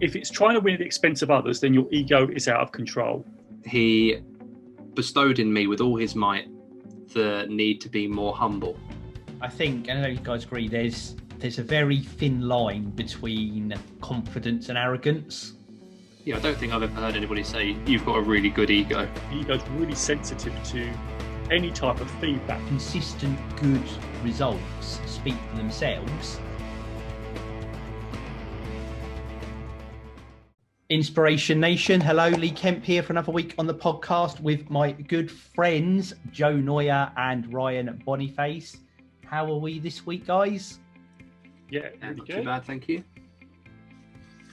if it's trying to win at the expense of others, then your ego is out of control. He bestowed in me with all his might the need to be more humble. I think, and I know you guys agree, there's a very thin line between confidence and arrogance. Yeah, I don't think I've ever heard anybody say you've got a really good ego. The ego's really sensitive to any type of feedback. Consistent good results speak for themselves. Inspiration Nation, hello, Lee Kemp here for another week on the podcast with my good friends Joe Noya and Ryan Boniface. How are we this week, guys? Yeah, really not good. Too bad, thank you.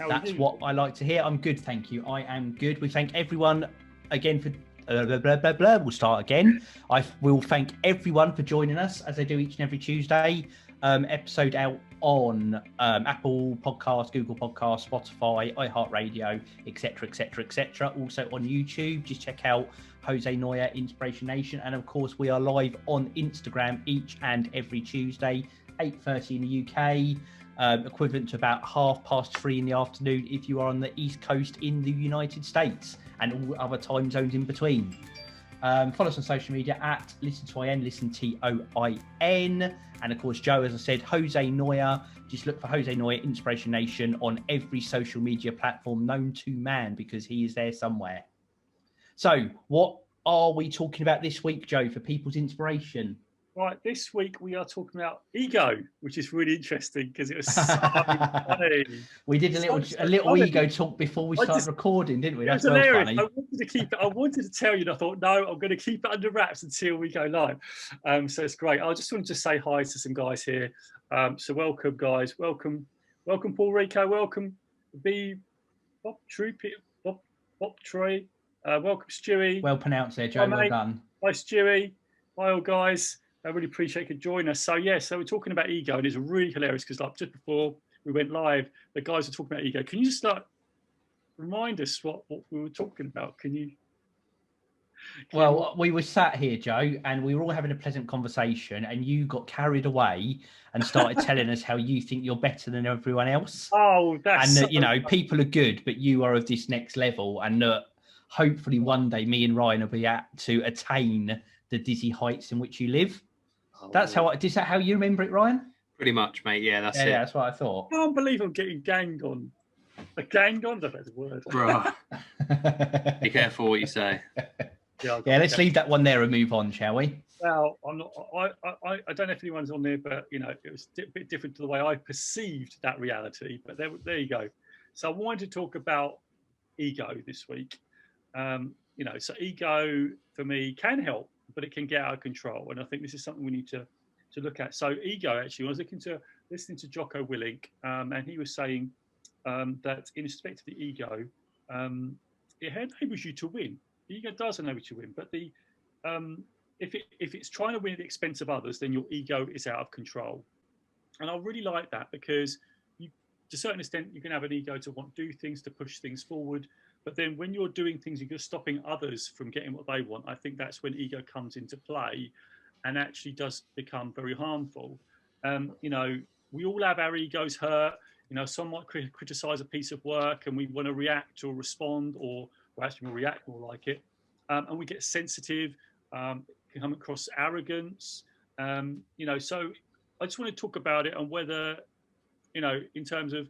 That's what I like to hear. I'm good, thank you. I am good. We thank everyone again for We'll start again. I will thank everyone for joining us as I do each and every Tuesday. Episode out on Apple Podcasts, Google Podcasts, Spotify, iHeartRadio, etc., etc., etc. Also on YouTube, just check out Jose Noya-Inspiration. And of course, we are live on Instagram each and every Tuesday, 8:30 in the UK, equivalent to about 3:30 in the afternoon if you are on the East Coast in the United States, and all other time zones in between. Follow us on social media at ListenToIN, ListenToIN. And of course, Joe, as I said, Jose Noya. Just look for Jose Noya Inspiration Nation on every social media platform known to man, because he is there somewhere. So what are we talking about this week, Joe, for people's inspiration? Right, this week we are talking about ego, which is really interesting because it was so funny. We did a little ego talk before we started recording, didn't we? That's well hilarious. Funny. I wanted to keep it. I wanted to tell you, and I thought, no, I'm going to keep it under wraps until we go live. So it's great. I just wanted to say hi to some guys here. So welcome, guys. Welcome, Paul Rico. Welcome, Bob Tree. Welcome, Stewie. Well pronounced there, Joe. Well done. Hi, Stewie. Hi, all guys. I really appreciate you could join us. So so we're talking about ego, and it's really hilarious because like just before we went live, the guys were talking about ego. Can you just remind us what we were talking about? Well, we were sat here, Joe, and we were all having a pleasant conversation, and you got carried away and started telling us how you think you're better than everyone else. Oh, that's and that, people are good, but you are of this next level, and that hopefully one day me and Ryan will be to attain the dizzy heights in which you live. Is that how you remember it, Ryan? Pretty much, mate. Yeah, that's it. Yeah, that's what I thought. I can't believe I'm getting ganged on. Ganged on? That's a word. Bro. Be careful what you say. Yeah, let's leave that one there and move on, shall we? Well, I'm not. I don't know if anyone's on there, but it was a bit different to the way I perceived that reality. But there you go. So I wanted to talk about ego this week. So ego for me can help, but it can get out of control, and I think this is something we need to look at. So ego, actually, I was listening to Jocko Willink, and he was saying that in respect to the ego, it enables you to win. The ego does enable you to win, but if it's trying to win at the expense of others, then your ego is out of control. And I really like that because to a certain extent, you can have an ego to want to do things, to push things forward. But then when you're doing things and you're stopping others from getting what they want, I think that's when ego comes into play and actually does become very harmful. We all have our egos hurt. Some might criticize a piece of work and we want to react or respond, or actually we'll react more like it. And we get sensitive, can come across arrogance. So I just want to talk about it and whether, in terms of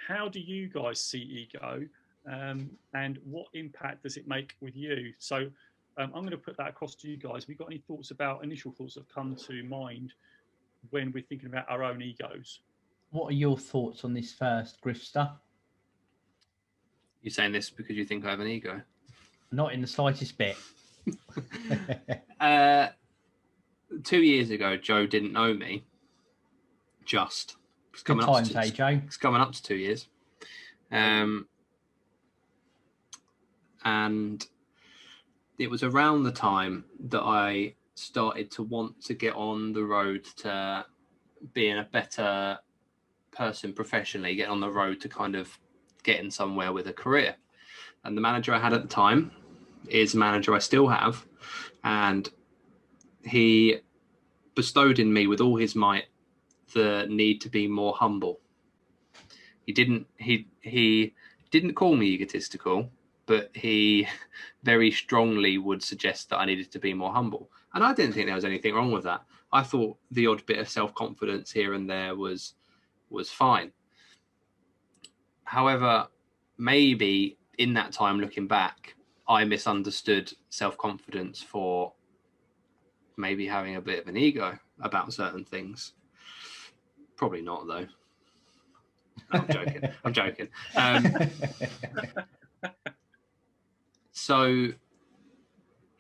how do you guys see ego? And what impact does it make with you? So I'm going to put that across to you guys. Have you got any initial thoughts that have come to mind when we're thinking about our own egos? What are your thoughts on this first, Grifster? You're saying this because you think I have an ego? Not in the slightest bit. 2 years ago, Joe didn't know me. It's coming up to 2 years. And it was around the time that I started to want to get on the road to being a better person professionally, getting on the road to kind of getting somewhere with a career. And the manager I had at the time is a manager I still have. And he bestowed in me with all his might the need to be more humble. He didn't call me egotistical, but he very strongly would suggest that I needed to be more humble. And I didn't think there was anything wrong with that. I thought the odd bit of self-confidence here and there was fine. However, maybe in that time looking back, I misunderstood self-confidence for maybe having a bit of an ego about certain things. Probably not, though. I'm joking. I'm joking. So,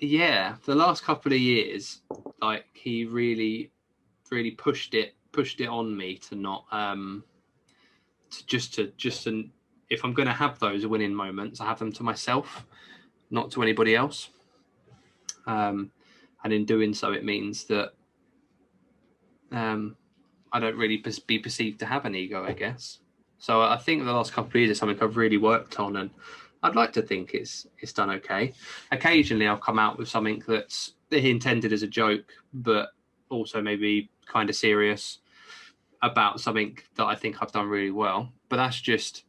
yeah, the last couple of years, like, he really pushed it on me to not to if I'm going to have those winning moments, I have them to myself, not to anybody else. And in doing so, it means that I don't really be perceived to have an ego, I guess. So I think the last couple of years is something I've really worked on, and I'd like to think it's done okay. Occasionally I'll come out with something that's intended as a joke, but also maybe kind of serious about something that I think I've done really well. But that's just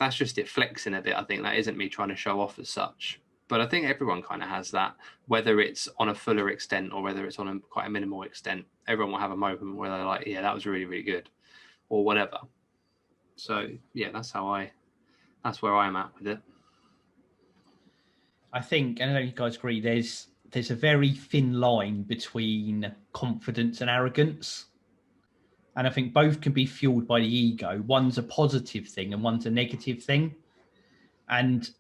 it flexing a bit. I think that isn't me trying to show off as such. But I think everyone kind of has that, whether it's on a fuller extent or whether it's on quite a minimal extent. Everyone will have a moment where they're like, yeah, that was really, really good, or whatever. So yeah, that's where I'm at with it. I think, and I know you guys agree, there's a very thin line between confidence and arrogance. And I think both can be fueled by the ego. One's a positive thing and one's a negative thing. And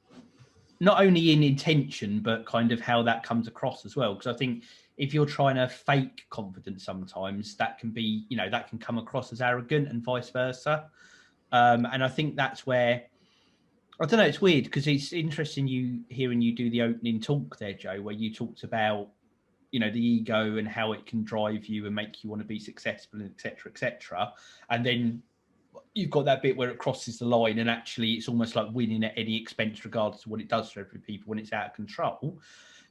not only in intention, but kind of how that comes across as well. Because I think if you're trying to fake confidence sometimes, that can be, that can come across as arrogant and vice versa. And I think that's where, I don't know, it's weird because it's interesting hearing you do the opening talk there, Joe, where you talked about, the ego and how it can drive you and make you want to be successful, and et cetera, et cetera. And then you've got that bit where it crosses the line and actually it's almost like winning at any expense, regardless of what it does for every people when it's out of control.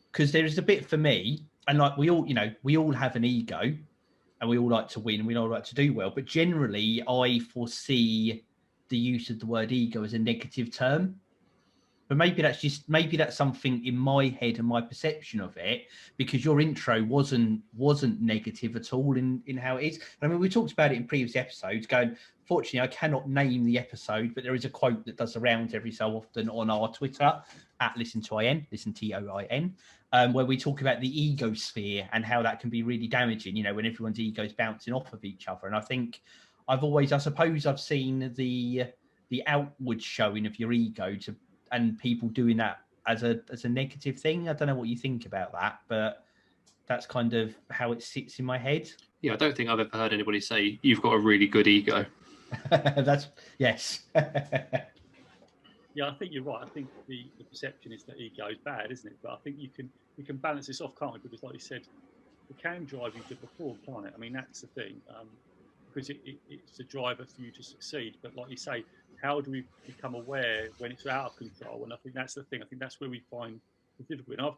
Because there is a bit for me, and like we all have an ego and we all like to win and we all like to do well. But generally I foresee the use of the word ego as a negative term. But maybe that's something in my head and my perception of it, because your intro wasn't negative at all in how it is. I mean, we talked about it in previous episodes. Fortunately, I cannot name the episode, but there is a quote that does the rounds every so often on our Twitter at listen TOIN, where we talk about the ego sphere and how that can be really damaging. When everyone's egos bouncing off of each other. And I think I've seen the outward showing of your ego and people doing that as a negative thing. I don't know what you think about that, but that's kind of how it sits in my head. Yeah, I don't think I've ever heard anybody say you've got a really good ego. Yes. Yeah, I think you're right. I think the perception is that ego is bad, isn't it? But I think you can balance this off, can't we? Because like you said, it can drive you to perform, can't it? I mean, that's the thing. Because it's a driver for you to succeed. But like you say, how do we become aware when it's out of control? And I think that's the thing. I think that's where we find the difficulty. And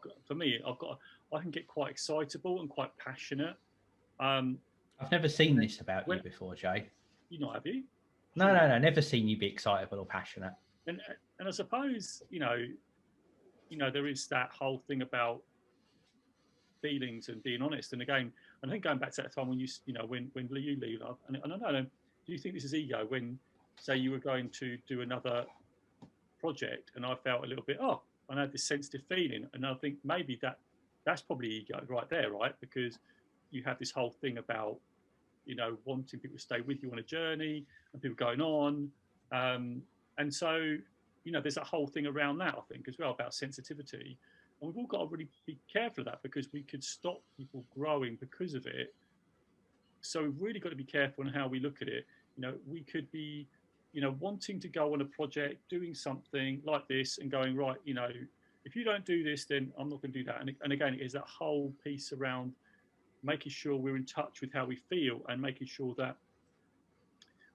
I can get quite excitable and quite passionate. I've never seen this about you before, Jay. You not, have you? No, never seen you be excitable or passionate. And I suppose there is that whole thing about feelings and being honest. And again, I think going back to that time when you leave, and I don't know, do you think this is ego when, say, you were going to do another project and I felt a little bit, I had this sensitive feeling, and I think maybe that's probably ego right there, right? Because you have this whole thing about, wanting people to stay with you on a journey and people going on. And so, there's a whole thing around that, I think, as well, about sensitivity. And we've all got to really be careful of that, because we could stop people growing because of it. So we've really got to be careful on how we look at it. We could be, wanting to go on a project, doing something like this and going, right, if you don't do this, then I'm not going to do that. And again, it is that whole piece around making sure we're in touch with how we feel and making sure that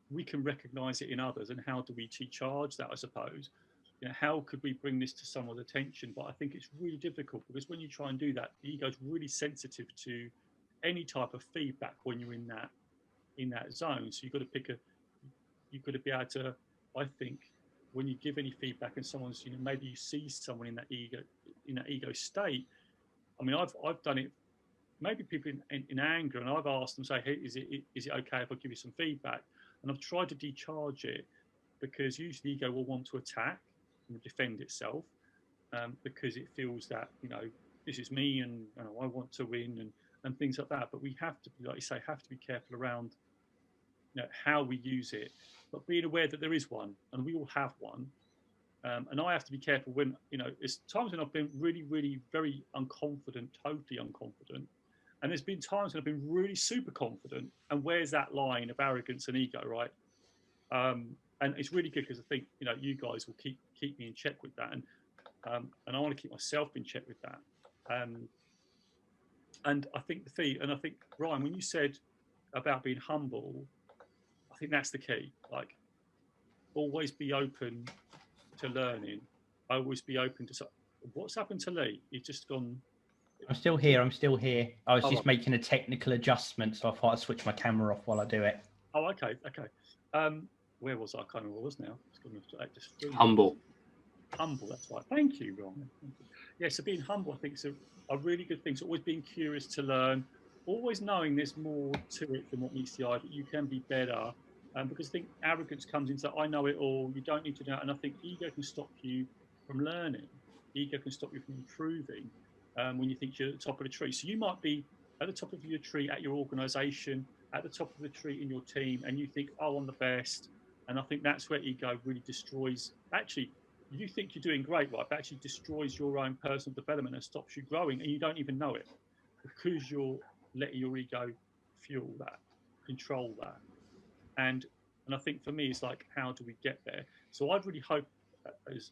we can recognize it in others. And how do we charge that, I suppose? How could we bring this to someone's attention? But I think it's really difficult, because when you try and do that, the ego is really sensitive to any type of feedback when you're in that zone. So you've got to be able to, I think, when you give any feedback and someone's, maybe you see someone in that ego state. I mean, I've done it. Maybe people in anger, and I've asked them, say, hey, is it okay if I give you some feedback? And I've tried to decharge it, because usually ego will want to attack and defend itself, because it feels that, this is me, and I want to win, and things like that. But we have to, like you say, be careful around how we use it, but being aware that there is one, and we all have one. And I have to be careful when, there's times when I've been really, really very unconfident, totally unconfident. And there's been times when I've been really super confident. And where's that line of arrogance and ego, right? And it's really good, because I think, you guys will keep me in check with that. And I want to keep myself in check with that. And I think Ryan, when you said about being humble, I think that's the key. Like, always be open to learning. Always be open to. What's happened to Lee? He's just gone. I'm still here. I was just making a technical adjustment, so I thought I'd switch my camera off while I do it. Oh, okay. Where was I? I can't remember where I was now. Humble. Humble, that's right. Thank you, Ron. Yeah, so being humble, I think, is a really good thing. So always being curious to learn, always knowing there's more to it than what meets the eye, that you can be better. Because I think arrogance comes into, I know it all, you don't need to know. And I think ego can stop you from learning. Ego can stop you from improving when you think you're at the top of the tree. So you might be at the top of your tree at your organization, at the top of the tree in your team, and you think, oh, I'm the best. And I think that's where ego really destroys. Actually, you think you're doing great, right? But actually destroys your own personal development and stops you growing, and you don't even know it, because you're letting your ego fuel that, control that. And I think for me, it's like, how do we get there? So I'd really hope, as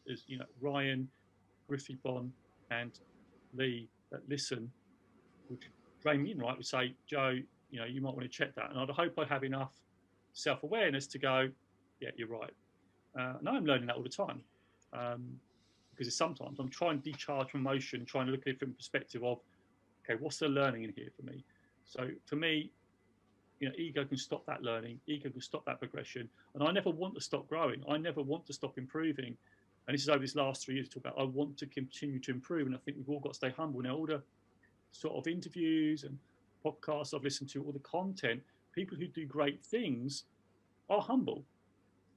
Ryan, Griffey Bon, and Lee that listen would drain me in, right? Would say, Joe, you might want to check that. And I'd hope I have enough self-awareness to go, yeah, you're right. And I'm learning that all the time, because sometimes I'm trying to decharge from emotion, trying to look at it from the perspective of, okay, what's the learning in here for me? So for me, ego can stop that learning. Ego can stop that progression. And I never want to stop growing. I never want to stop improving. And this is over this last 3 years to talk about, I want to continue to improve. And I think we've all got to stay humble. Now, all the sort of interviews and podcasts I've listened to, all the content, people who do great things are humble.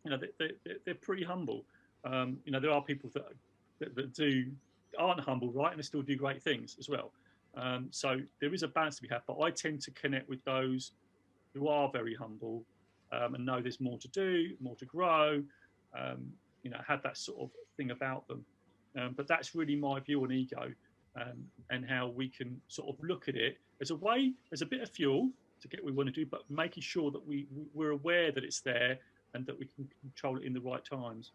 They're pretty humble. There are people that aren't humble, right? And they still do great things as well. So there is a balance to be had. But I tend to connect with those who are very humble, and know there's more to do, more to grow, have that sort of thing about them. But that's really my view on ego, and how we can sort of look at it as a bit of fuel to get what we want to do, but making sure that we're aware that it's there and that we can control it in the right times.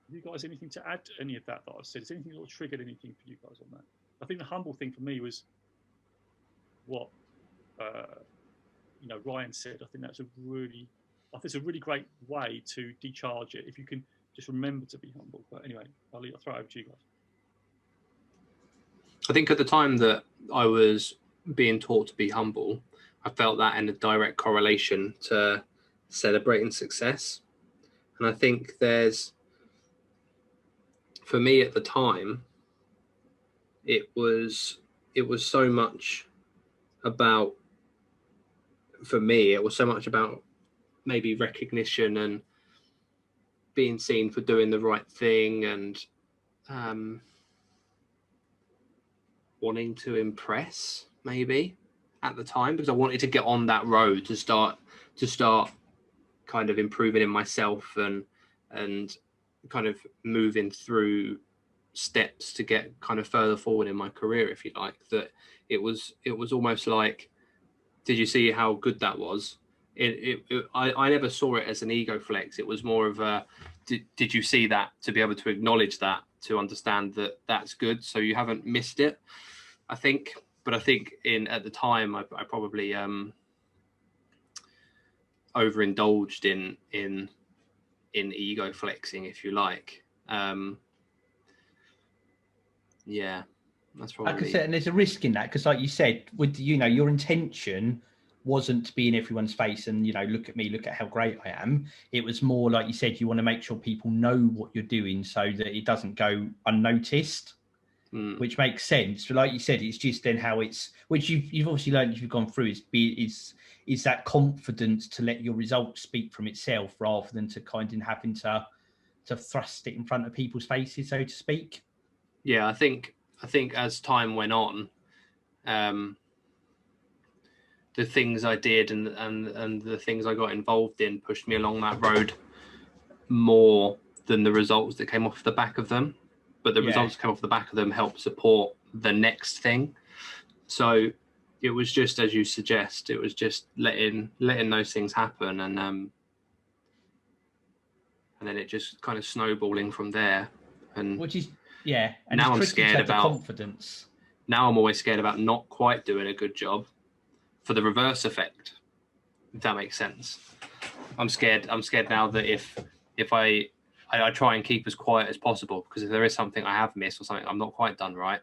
Have you guys anything to add to any of that I've said? Is anything that triggered anything for you guys on that? I think the humble thing for me was what Ryan said. I think that's a really great way to decharge it, if you can just remember to be humble. But anyway, I'll throw it over to you guys. I think at the time that I was being taught to be humble, I felt that in a direct correlation to celebrating success. And I think for me at the time, it was so much about, for me, it was so much about maybe recognition and being seen for doing the right thing, and wanting to impress maybe at the time, because I wanted to get on that road to start kind of improving in myself and kind of moving through steps to get kind of further forward in my career, if you like. That it was almost like, did you see how good that was? I never saw it as an ego flex. It was more of a, did you see that, to be able to acknowledge that, to understand that that's good, so you haven't missed it, I think. But I think at the time I probably overindulged in ego flexing, if you like. Yeah, that's probably. Like I said, and there's a risk in that, because like you said, with your intention wasn't to be in everyone's face and, look at me, look at how great I am. It was more like you said, you want to make sure people know what you're doing so that it doesn't go unnoticed, which makes sense. But like you said, it's just then how it's, which you've obviously learned as you've gone through, is that confidence to let your results speak from itself rather than to kind of having to thrust it in front of people's faces, so to speak. Yeah, I think as time went on, the things I did and the things I got involved in pushed me along that road more than the results that came off the back of them. But the results that came off the back of them helped support the next thing. So it was just, as you suggest, it was just letting those things happen, and then it just kind of snowballing from there. And which is and now I'm scared about confidence. Now I'm always scared about not quite doing a good job for the reverse effect, if that makes sense. I'm scared now that if I try and keep as quiet as possible, because if there is something I have missed or something I'm not quite done right,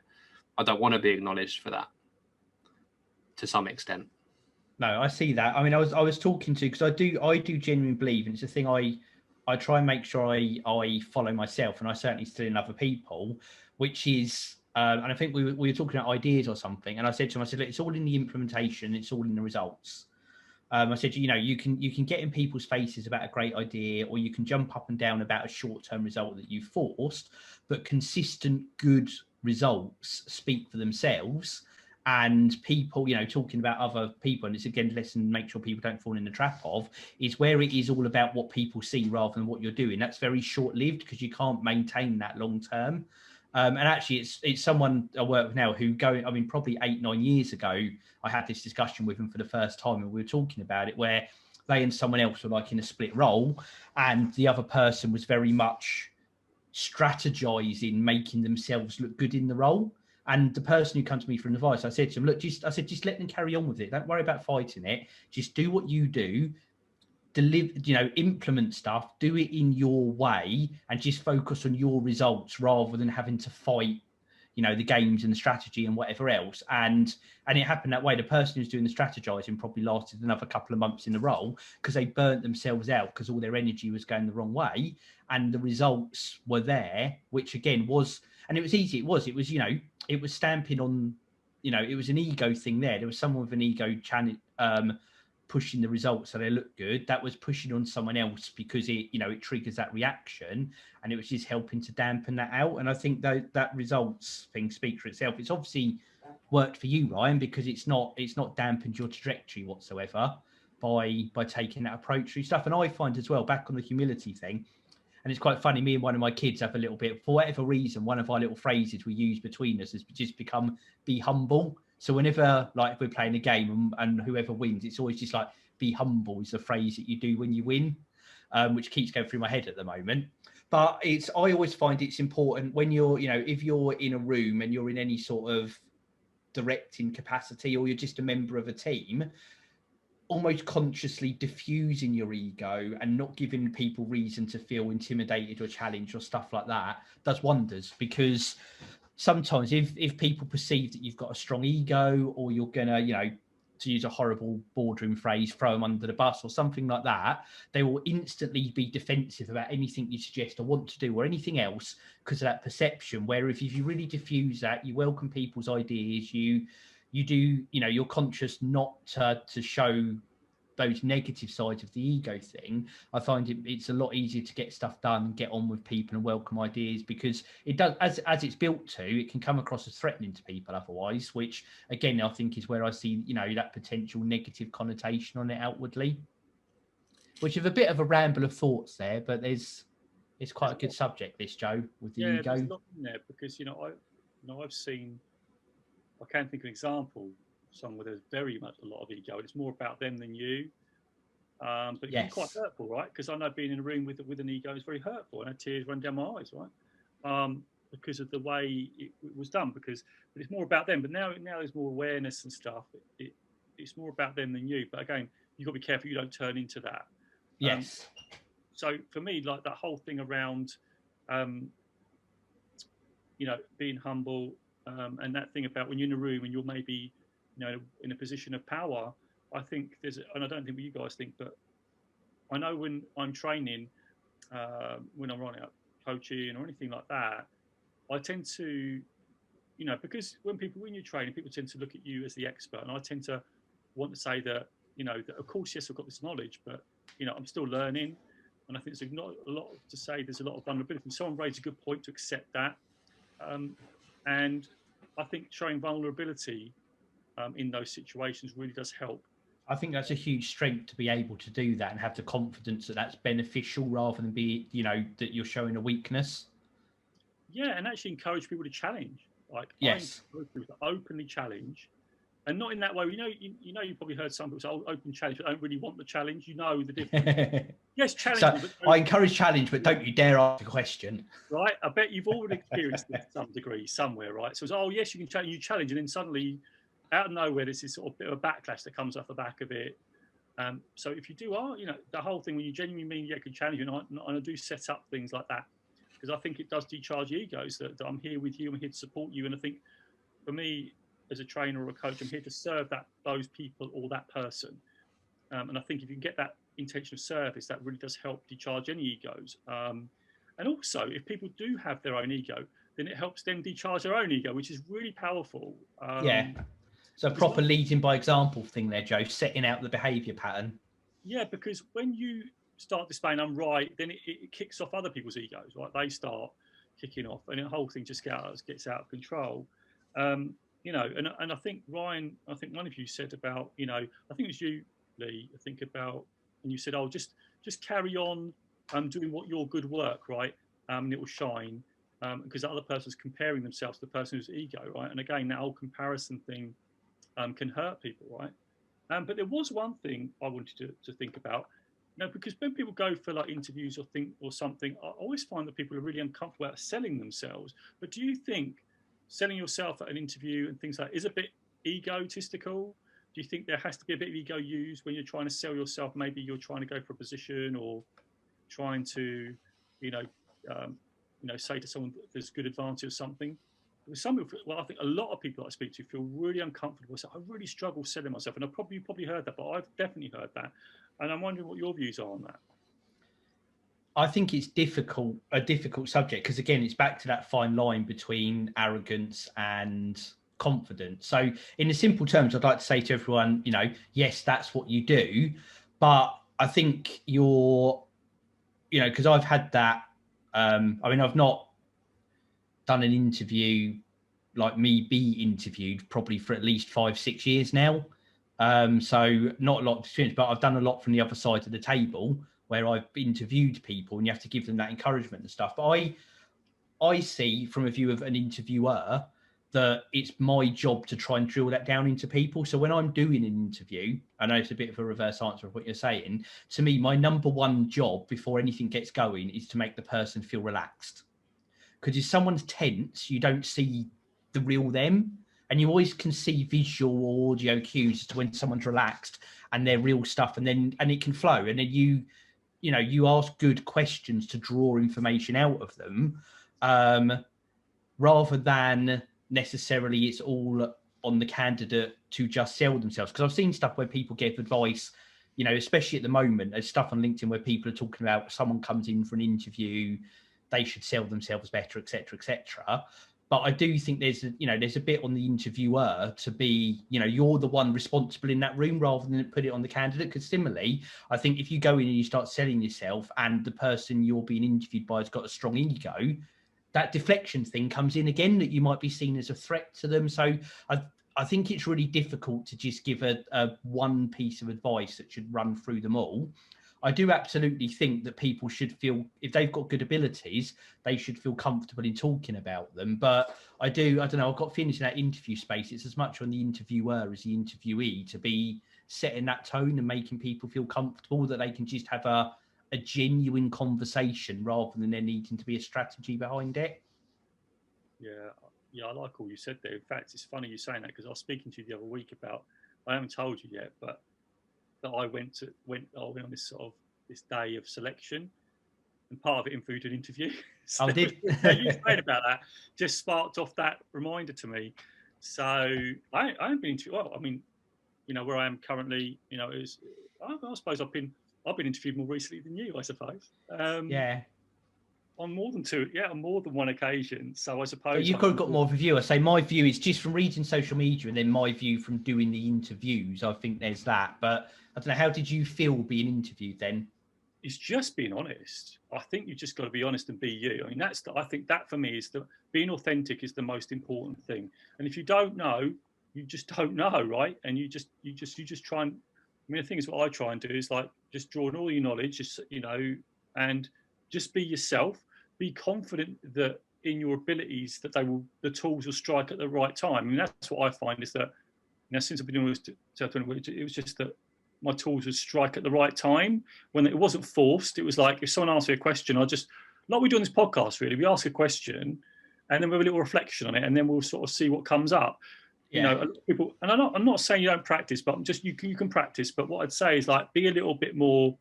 I don't want to be acknowledged for that to some extent. No, I see that. I mean, I was talking to, because I do genuinely believe, and it's a thing I try and make sure I follow myself, and I certainly still in other people, which is, and I think we were talking about ideas or something, and I said to him, look, it's all in the implementation, it's all in the results. I said, you can get in people's faces about a great idea, or you can jump up and down about a short-term result that you forced, but consistent good results speak for themselves. And people, talking about other people, and it's again, lesson, make sure people don't fall in the trap of, is where it is all about what people see rather than what you're doing. That's very short-lived because you can't maintain that long-term. And actually, it's someone I work with now who probably 8-9 years ago, I had this discussion with them for the first time, and we were talking about it, where they and someone else were like in a split role, and the other person was very much strategizing, making themselves look good in the role. And the person who comes to me for advice, I said to him, look, just let them carry on with it. Don't worry about fighting it. Just do what you do. Deliver, implement stuff, do it in your way, and just focus on your results rather than having to fight, the games and the strategy and whatever else. And it happened that way. The person who's doing the strategizing probably lasted another couple of months in the role because they burnt themselves out because all their energy was going the wrong way, and the results were there, which again was, and it was easy. It was it was stamping on, it was an ego thing there. There was someone with an ego channel, pushing the results so they look good. That was pushing on someone else because it triggers that reaction, and it was just helping to dampen that out. And I think that results thing speaks for itself. It's obviously worked for you, Ryan, because it's not dampened your trajectory whatsoever by taking that approach through stuff. And I find as well, back on the humility thing, and it's quite funny, me and one of my kids have a little bit, for whatever reason, one of our little phrases we use between us has just become be humble. So whenever, like, if we're playing a game and whoever wins, it's always just like, be humble is the phrase that you do when you win, which keeps going through my head at the moment. But I always find it's important when you're, if you're in a room and you're in any sort of directing capacity, or you're just a member of a team, almost consciously diffusing your ego and not giving people reason to feel intimidated or challenged or stuff like that does wonders. Because sometimes if people perceive that you've got a strong ego, or you're gonna, to use a horrible boardroom phrase, throw them under the bus or something like that, they will instantly be defensive about anything you suggest or want to do or anything else because of that perception. Where if you really diffuse that, you welcome people's ideas, you do, you're conscious not to show those negative sides of the ego thing. I find it's a lot easier to get stuff done and get on with people and welcome ideas, because it does, as it's built to, it can come across as threatening to people otherwise, which again I think is where I see that potential negative connotation on it outwardly, which is a bit of a ramble of thoughts there, but it's quite a good subject, this, Joe, with the ego. There's a lot in there, because I've seen, I can't think of an example, someone where there's very much a lot of ego. It's more about them than you. But it can be quite hurtful, right? Because I know being in a room with an ego is very hurtful, and I had tears run down my eyes, right? Because of the way it was done. But it's more about them. But now there's more awareness and stuff. It's more about them than you. But again, you've got to be careful you don't turn into that. Yes. So for me, like that whole thing around, being humble, and that thing about when you're in a room and you're maybe, in a position of power, I think and I don't think what you guys think, but I know when I'm training, when I'm running up coaching or anything like that, I tend to, because when you're training, people tend to look at you as the expert, and I tend to want to say that, that of course, yes, I've got this knowledge, but I'm still learning, and I think there's not a lot to say. There's a lot of vulnerability. Someone raised a good point to accept that, and I think showing vulnerability in those situations really does help. I think that's a huge strength to be able to do that and have the confidence that that's beneficial rather than that you're showing a weakness. Yeah, and actually encourage people to challenge. Like, yes, I encourage people to openly challenge, and not in that way. You probably heard some people say, "Oh, open challenge," but don't really want the challenge. You know the difference. Yes, challenge. So I encourage challenge, but don't you dare ask a question. Right? I bet you've already experienced it to some degree somewhere, right? So it's, oh yes, you can challenge. You challenge, and then suddenly, out of nowhere, there's this sort of bit of a backlash that comes off the back of it. So if you do, the whole thing when you genuinely mean you can challenge, and I do set up things like that, because I think it does decharge egos that I'm here with you, I'm here to support you, and I think for me as a trainer or a coach, I'm here to serve those people or that person, and I think if you can get that intention of service, that really does help decharge any egos. And also, if people do have their own ego, then it helps them decharge their own ego, which is really powerful. Yeah. So a proper leading by example thing there, Joe, setting out the behaviour pattern. Yeah, because when you start displaying I'm right, then it kicks off other people's egos, right? They start kicking off, and the whole thing just gets out of control. And I think Ryan, I think one of you said about, I think it was you, Lee, I think about, and you said, oh, just carry on doing what your good work, right? And it will shine, because the other person's comparing themselves to the person who's ego, right? And again, that whole comparison thing can hurt people, right? But there was one thing I wanted to think about, because when people go for like interviews or something, I always find that people are really uncomfortable about selling themselves. But do you think selling yourself at an interview and things like that is a bit egotistical? Do you think there has to be a bit of ego used when you're trying to sell yourself? Maybe you're trying to go for a position or trying to, say to someone that there's good advantage or something. Some people, well, I think a lot of people I speak to feel really uncomfortable. So I really struggle selling myself, and you probably heard that, but I've definitely heard that, and I'm wondering what your views are on that. I think it's a difficult subject, because again, it's back to that fine line between arrogance and confidence. So, in the simple terms, I'd like to say to everyone, yes, that's what you do, but I think because I've had that. I've not done an interview like me be interviewed probably for at least 5-6 years now. So not a lot of experience, but I've done a lot from the other side of the table where I've interviewed people, and you have to give them that encouragement and stuff. But I see from a view of an interviewer that it's my job to try and drill that down into people. So when I'm doing an interview, I know it's a bit of a reverse answer of what you're saying. To me, my number one job before anything gets going is to make the person feel relaxed. Because if someone's tense, you don't see the real them, and you always can see visual or audio cues as to when someone's relaxed and their real stuff, and it can flow. And then you ask good questions to draw information out of them, rather than necessarily it's all on the candidate to just sell themselves. Because I've seen stuff where people give advice, especially at the moment, there's stuff on LinkedIn where people are talking about someone comes in for an interview, they should sell themselves better, etc., etc. But I do think there's a bit on the interviewer to be, you're the one responsible in that room rather than put it on the candidate. Because similarly, I think if you go in and you start selling yourself and the person you're being interviewed by has got a strong ego, that deflection thing comes in again, that you might be seen as a threat to them. So I think it's really difficult to just give a one piece of advice that should run through them all. I do absolutely think that people should feel, if they've got good abilities, they should feel comfortable in talking about them. But I don't know, I've got feelings in that interview space. It's as much on the interviewer as the interviewee to be setting that tone and making people feel comfortable that they can just have a genuine conversation rather than there needing to be a strategy behind it. Yeah, I like all you said there. In fact, it's funny you saying that, because I was speaking to you the other week about, I haven't told you yet, but that I went on this sort of this day of selection, and part of it included an interview. So did you saying about that just sparked off that reminder to me. So I haven't been interviewed. Well, I mean, where I am currently, is I suppose I've been interviewed more recently than you, I suppose. On more than one occasion. So I suppose. But you've got more of a view. I say my view is just from reading social media, and then my view from doing the interviews. I think there's that. But I don't know. How did you feel being interviewed then? It's just being honest. I think you just got to be honest and be you. I mean, I think that for me is being authentic is the most important thing. And if you don't know, you just don't know, right? And you just try and. I mean, the thing is, what I try and do is like just draw on all your knowledge, just and just be yourself. Be confident that in your abilities that the tools will strike at the right time. I mean, that's what I find is that since I've been doing this, it was just that my tools would strike at the right time when it wasn't forced. It was like if someone asks me a question, I just like we do on this podcast. Really, we ask a question, and then we have a little reflection on it, and then we'll sort of see what comes up. A lot of people, and I'm not saying you don't practice, but I'm just you can practice. But what I'd say is like be a little bit more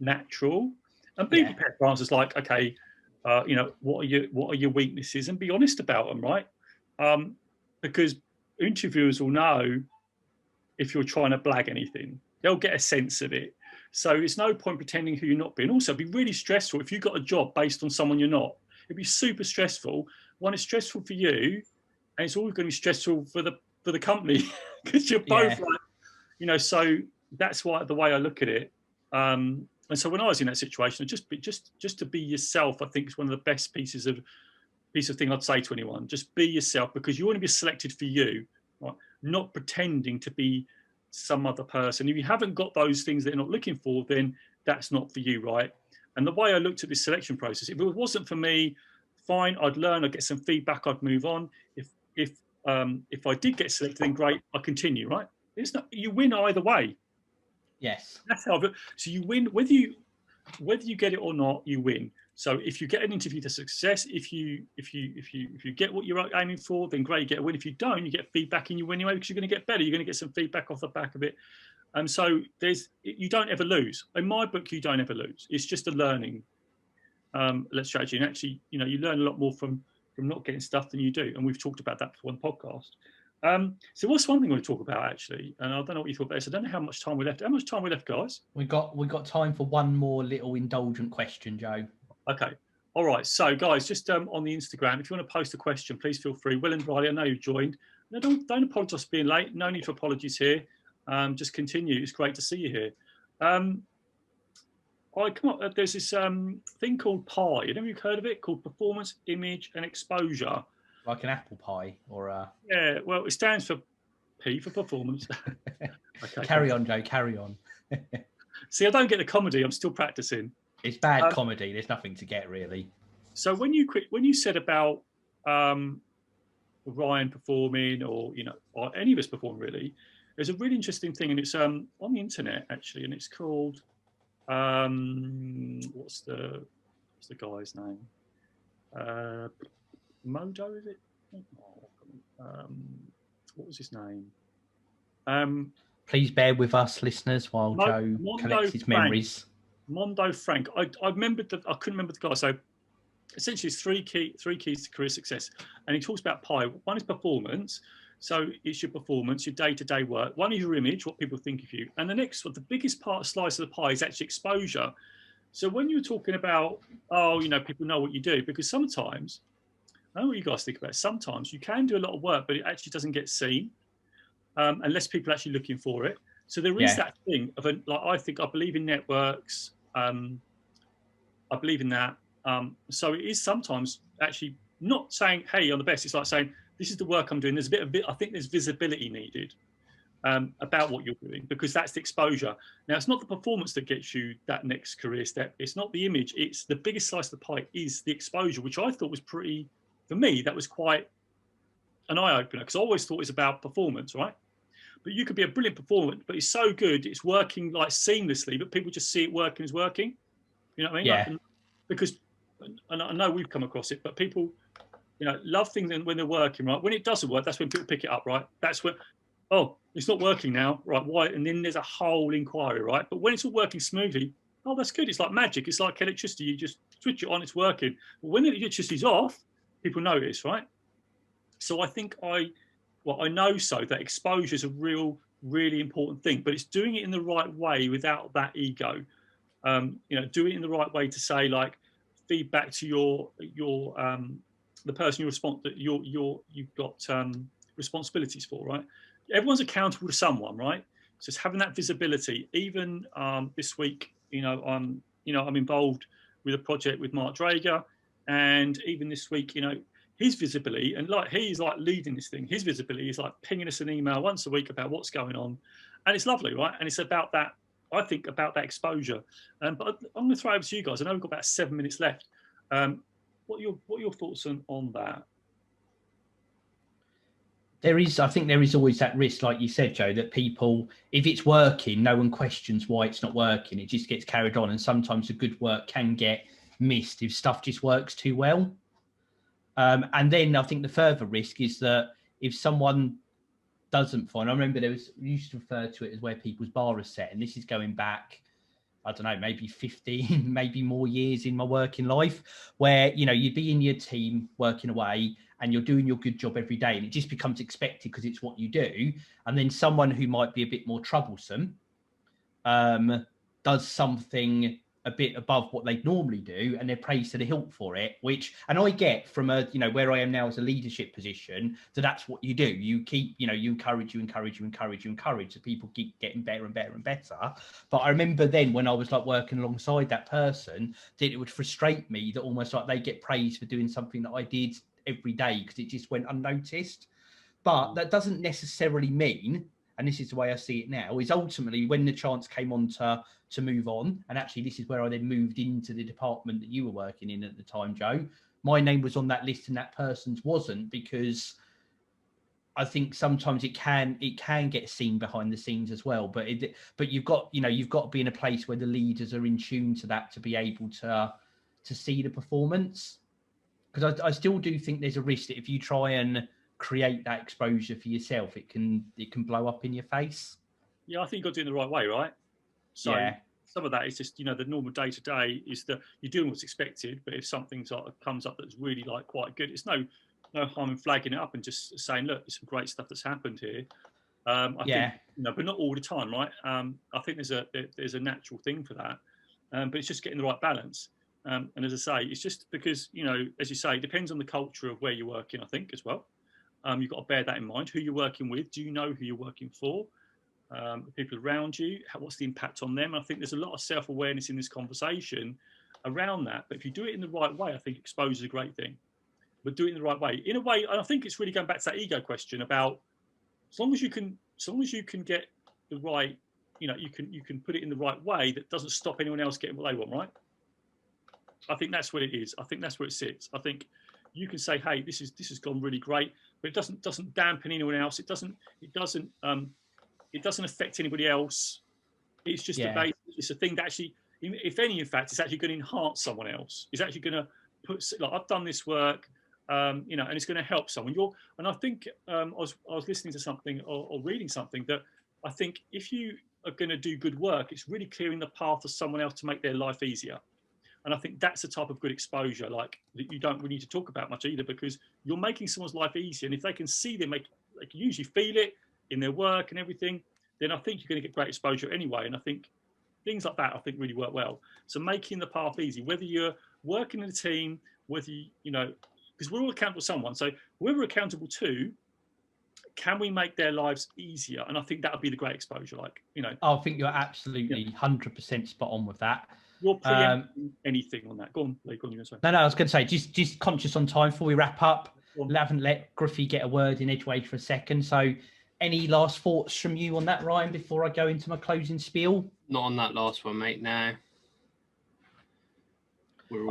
natural and be prepared for answers like, okay. What are your weaknesses, and be honest about them, right? Because interviewers will know if you're trying to blag anything. They'll get a sense of it. So it's no point pretending who you're not being. Also, it'd be really stressful if you got a job based on someone you're not. It'd be super stressful. One, it's stressful for you, and it's always going to be stressful for the company because you're both like, So that's why the way I look at it. And so when I was in that situation, just to be yourself, I think is one of the best piece of thing I'd say to anyone. Just be yourself, because you want to be selected for you, right? Not pretending to be some other person. If you haven't got those things that you're not looking for, then that's not for you, right? And the way I looked at this selection process, if it wasn't for me, fine, I'd learn, I'd get some feedback, I'd move on. If I did get selected, then great, I continue, right? You win either way. Yes, that's how. So you win whether you get it or not. You win. So if you get an interview to success, if you get what you're aiming for, then great, you get a win. If you don't, you get feedback and you win anyway, because you're going to get better. You're going to get some feedback off the back of it. So you don't ever lose. In my book, you don't ever lose. It's just a learning strategy, and actually, you learn a lot more from not getting stuff than you do. And we've talked about that before on the podcast. So what's one thing we want to talk about actually, and I don't know what you thought about this. I don't know how much time we left. How much time we left, guys? We got time for one more little indulgent question, Joe. Okay. All right. So guys, just on the Instagram, if you want to post a question, please feel free. Will and Riley, I know you've joined. No, don't apologise for being late. No need for apologies here. Just continue. It's great to see you here. Come on. There's this thing called PI. Have you heard of it? Called Performance, Image, and Exposure. Like an apple pie or a... Yeah, well, it stands for P for performance. Okay, carry on, Joe, carry on. See, I don't get the comedy. I'm still practicing. It's bad comedy. There's nothing to get, really. So when you said about Ryan performing or any of us perform, really, there's a really interesting thing, and it's on the internet, actually, and it's called... what's the guy's name? Modo, is it? What was his name? Please bear with us, listeners, while Joe collects his memories. Mondo Frank. I remembered that I couldn't remember the guy. So essentially, it's three keys to career success, and he talks about PI. One is performance. So it's your performance, your day-to-day work. One is your image, what people think of you, and the next one, the biggest slice of the pie, is actually exposure. So when you're talking about, people know what you do, because sometimes. I don't know what you guys think about it. Sometimes you can do a lot of work, but it actually doesn't get seen unless people are actually looking for it. So there is that thing of I believe in networks. I believe in that. So it is sometimes actually not saying, hey, you're the best. It's like saying, this is the work I'm doing. There's I think there's visibility needed about what you're doing, because that's the exposure. Now, it's not the performance that gets you that next career step. It's not the image. It's the biggest slice of the pie is the exposure, which I thought was pretty... For me, that was quite an eye-opener, because I always thought it's about performance, right? But you could be a brilliant performer, but it's so good, it's working like seamlessly, but people just see it working as working. You know what I mean? Yeah. Because, and I know we've come across it, but people, love things when they're working, right? When it doesn't work, that's when people pick it up, right? That's when, oh, it's not working now, right? Why? And then there's a whole inquiry, right? But when it's all working smoothly, oh, that's good. It's like magic. It's like electricity. You just switch it on, it's working. But when the electricity's off, people notice, right? So I think I know that exposure is a real really important thing, but it's doing it in the right way without that ego. Do it in the right way to say, like, feedback to your the person you've got responsibilities for, right? Everyone's accountable to someone, right? So it's having that visibility. Even this week, I'm involved with a project with Mark Drager, and even this week, his visibility, and like he's like leading this thing, his visibility is like pinging us an email once a week about what's going on, and it's lovely, right? And it's about that, I think, about that exposure. But I'm going to throw over to you guys. I know we've got about 7 minutes left. What are your thoughts on that? I think there is always that risk, like you said, Joe, that people, if it's working, no one questions why it's not working. It just gets carried on. And sometimes the good work can get missed if stuff just works too well. And then I think the further risk is that if someone doesn't find, I remember we used to refer to it as where people's bar is set. And this is going back, I don't know, maybe 15, maybe more years in my working life, where, you'd be in your team working away and you're doing your good job every day, and it just becomes expected because it's what you do. And then someone who might be a bit more troublesome does something a bit above what they normally do, and they're praised to the hilt for it, and I get from where I am now as a leadership position, that's what you do. You keep, you encourage, so people keep getting better and better and better. But I remember then when I was like working alongside that person, that it would frustrate me that almost like they get praised for doing something that I did every day because it just went unnoticed. But that doesn't necessarily mean, and this is the way I see it now, is ultimately when the chance came on to move on, and actually this is where I then moved into the department that you were working in at the time, Joe. My name was on that list and that person's wasn't, because I think sometimes it can get seen behind the scenes as well. But you've got to be in a place where the leaders are in tune to that to be able to see the performance. Because I still do think there's a risk that if you try and create that exposure for yourself, it can blow up in your face. Yeah, I think you've got to do it in the right way, right? So yeah. Some of that is just, the normal day to day is that you're doing what's expected, but if something sort of comes up that's really like quite good, it's no harm in flagging it up and just saying, look, there's some great stuff that's happened here. I think, but not all the time, right? I think there's a natural thing for that, but it's just getting the right balance. And as I say, it's just because, as you say, it depends on the culture of where you're working, I think, as well. You've got to bear that in mind. Who you're working with, do you know who you're working for? The people around you, what's the impact on them? I think there's a lot of self-awareness in this conversation around that. But if you do it in the right way, I think exposure is a great thing. But do it in the right way. In a way, and I think it's really going back to that ego question about as long as you can get the right, you can put it in the right way that doesn't stop anyone else getting what they want, right? I think that's what it is. I think that's where it sits. I think you can say, hey, this has gone really great, but it doesn't dampen anyone else. It doesn't affect anybody else. It's just it's a thing that actually, if any, in fact, it's actually going to enhance someone else. It's actually going to put, like, I've done this work, and it's going to help someone. And I think I was listening to something or reading something that I think if you are going to do good work, it's really clearing the path for someone else to make their life easier. And I think that's a type of good exposure, like, that you don't really need to talk about much either, because you're making someone's life easier. And if they can see they can usually feel it in their work and everything, then I think you're going to get great exposure anyway. And I think things like that, I think, really work well. So making the path easy, whether you're working in a team, whether because we're all accountable to someone. So whoever we're accountable to, can we make their lives easier? And I think that would be the great exposure. I think you're absolutely 100% spot on with that. You're preempting anything on that. Go on, Lee. Go on, you going to say? No, I was going to say, just conscious on time before we wrap up. Haven't let Griffey get a word in edgeways for a second. So any last thoughts from you on that, Ryan, before I go into my closing spiel? Not on that last one, mate, no.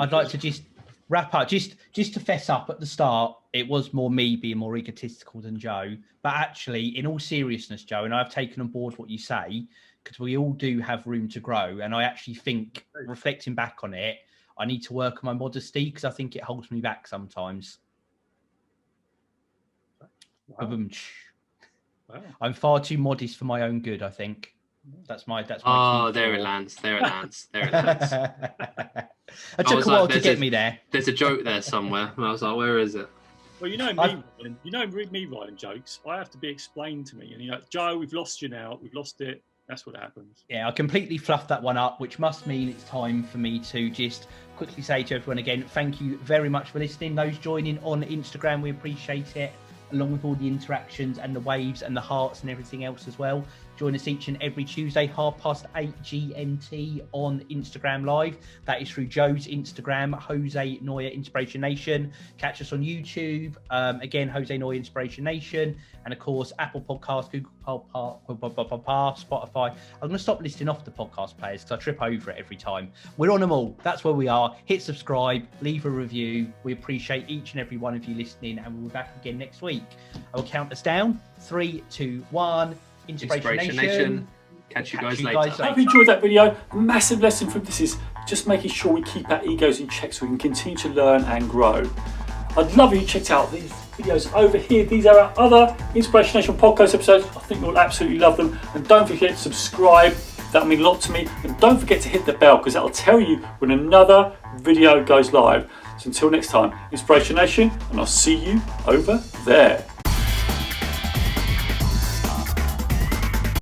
I'd like to just wrap up, just to fess up at the start. It was more me being more egotistical than Joe. But actually, in all seriousness, Joe, and I've taken on board what you say, because we all do have room to grow. And I actually think, reflecting back on it, I need to work on my modesty, because I think it holds me back sometimes. Wow. Wow. I'm far too modest for my own good, I think. That's my Oh, there it lands. There it lands. It took a while to get me there. There's a joke there somewhere. And I was like, where is it? Well, you know me writing jokes. I have to be explained to me. And Joe, we've lost you now. We've lost it. That's what happens. Yeah, I completely fluffed that one up, which must mean it's time for me to just quickly say to everyone again, thank you very much for listening. Those joining on Instagram, we appreciate it, along with all the interactions and the waves and the hearts and everything else as well. Join us each and every Tuesday, 8:30 GMT on Instagram Live. That is through Joe's Instagram, Jose Noya-Inspiration Nation. Catch us on YouTube, again, Jose Noya-Inspiration Nation. And of course, Apple Podcasts, Google Podcasts, Spotify. I'm going to stop listing off the podcast players because I trip over it every time. We're on them all. That's where we are. Hit subscribe, leave a review. We appreciate each and every one of you listening, and we'll be back again next week. I will count us down. 3, 2, 1. Inspiration Nation. Catch you guys later. I hope you enjoyed that video. A massive lesson from this is just making sure we keep our egos in check so we can continue to learn and grow. I'd love if you checked out these videos over here. These are our other Inspiration Nation podcast episodes. I think you'll absolutely love them. And don't forget to subscribe. That'll mean a lot to me. And don't forget to hit the bell because that'll tell you when another video goes live. So until next time, Inspiration Nation, and I'll see you over there.